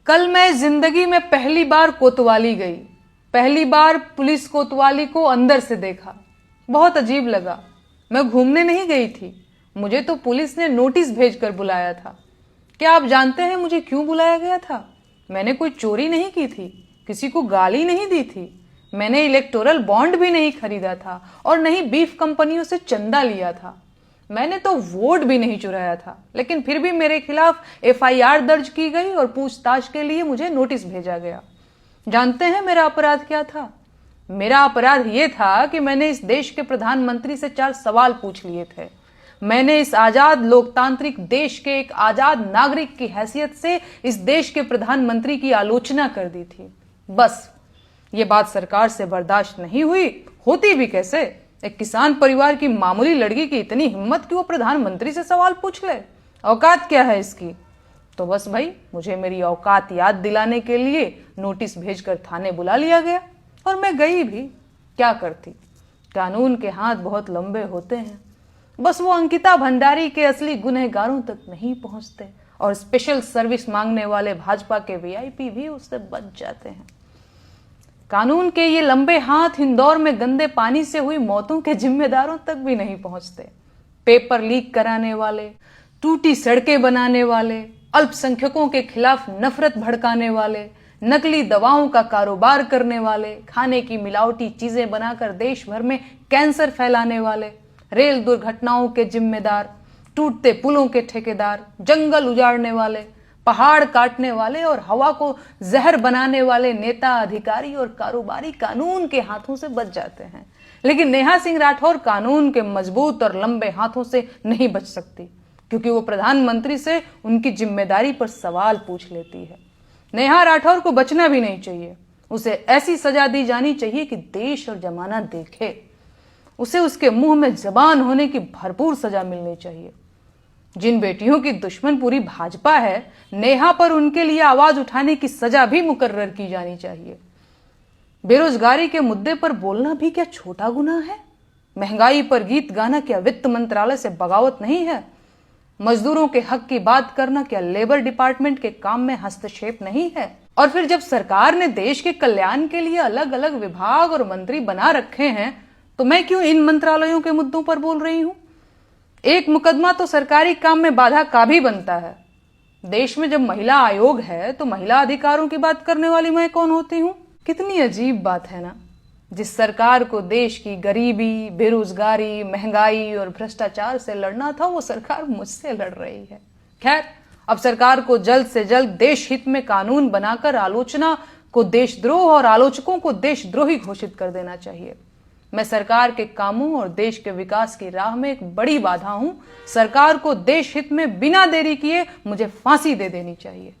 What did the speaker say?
कल मैं जिंदगी में पहली बार कोतवाली गई। पहली बार पुलिस कोतवाली को अंदर से देखा। बहुत अजीब लगा। मैं घूमने नहीं गई थी, मुझे तो पुलिस ने नोटिस भेजकर बुलाया था। क्या आप जानते हैं मुझे क्यों बुलाया गया था? मैंने कोई चोरी नहीं की थी, किसी को गाली नहीं दी थी, मैंने इलेक्टोरल बॉन्ड भी नहीं खरीदा था और नहीं बीफ कंपनियों से चंदा लिया था। मैंने तो वोट भी नहीं चुराया था, लेकिन फिर भी मेरे खिलाफ एफआईआर दर्ज की गई और पूछताछ के लिए मुझे नोटिस भेजा गया। जानते हैं मेरा अपराध क्या था? मेरा अपराध यह था कि मैंने इस देश के प्रधानमंत्री से 4 सवाल पूछ लिए थे। मैंने इस आजाद लोकतांत्रिक देश के एक आजाद नागरिक की हैसियत से इस देश के प्रधानमंत्री की आलोचना कर दी थी। बस ये बात सरकार से बर्दाश्त नहीं हुई, होती भी कैसे? एक किसान परिवार की मामूली लड़की की इतनी हिम्मत कि वो प्रधानमंत्री से सवाल पूछ ले। औकात क्या है इसकी? तो बस भाई, मुझे मेरी औकात याद दिलाने के लिए नोटिस भेजकर थाने बुला लिया गया और मैं गई भी। क्या करती? कानून के हाथ बहुत लंबे होते हैं। बस वो अंकिता भंडारी के असली गुनहगारों तक नहीं पहुंचते और स्पेशल सर्विस मांगने वाले भाजपा के वीआईपी भी उससे बच जाते हैं। कानून के ये लंबे हाथ इंदौर में गंदे पानी से हुई मौतों के जिम्मेदारों तक भी नहीं पहुंचते। पेपर लीक कराने वाले, टूटी सड़कें बनाने वाले, अल्पसंख्यकों के खिलाफ नफरत भड़काने वाले, नकली दवाओं का कारोबार करने वाले, खाने की मिलावटी चीजें बनाकर देश भर में कैंसर फैलाने वाले, रेल दुर्घटनाओं के जिम्मेदार, टूटते पुलों के ठेकेदार, जंगल उजाड़ने वाले, पहाड़ काटने वाले और हवा को जहर बनाने वाले नेता, अधिकारी और कारोबारी कानून के हाथों से बच जाते हैं। लेकिन नेहा सिंह राठौर कानून के मजबूत और लंबे हाथों से नहीं बच सकती, क्योंकि वो प्रधानमंत्री से उनकी जिम्मेदारी पर सवाल पूछ लेती है। नेहा राठौर को बचना भी नहीं चाहिए। उसे ऐसी सजा दी जानी चाहिए कि देश और जमाना देखे। उसे उसके मुंह में जबान होने की भरपूर सजा मिलनी चाहिए। जिन बेटियों की दुश्मन पूरी भाजपा है, नेहा पर उनके लिए आवाज उठाने की सजा भी मुकर्रर की जानी चाहिए। बेरोजगारी के मुद्दे पर बोलना भी क्या छोटा गुनाह है? महंगाई पर गीत गाना क्या वित्त मंत्रालय से बगावत नहीं है? मजदूरों के हक की बात करना क्या लेबर डिपार्टमेंट के काम में हस्तक्षेप नहीं है? और फिर जब सरकार ने देश के कल्याण के लिए अलग अलग विभाग और मंत्री बना रखे हैं, तो मैं क्यों इन मंत्रालयों के मुद्दों पर बोल रही हूं? एक मुकदमा तो सरकारी काम में बाधा का भी बनता है। देश में जब महिला आयोग है तो महिला अधिकारों की बात करने वाली मैं कौन होती हूँ? कितनी अजीब बात है ना। जिस सरकार को देश की गरीबी, बेरोजगारी, महंगाई और भ्रष्टाचार से लड़ना था, वो सरकार मुझसे लड़ रही है। खैर, अब सरकार को जल्द से जल्द देश हित में कानून बनाकर आलोचना को देशद्रोह और आलोचकों को देशद्रोही घोषित कर देना चाहिए। मैं सरकार के कामों और देश के विकास की राह में एक बड़ी बाधा हूं। सरकार को देश हित में बिना देरी किए मुझे फांसी दे देनी चाहिए।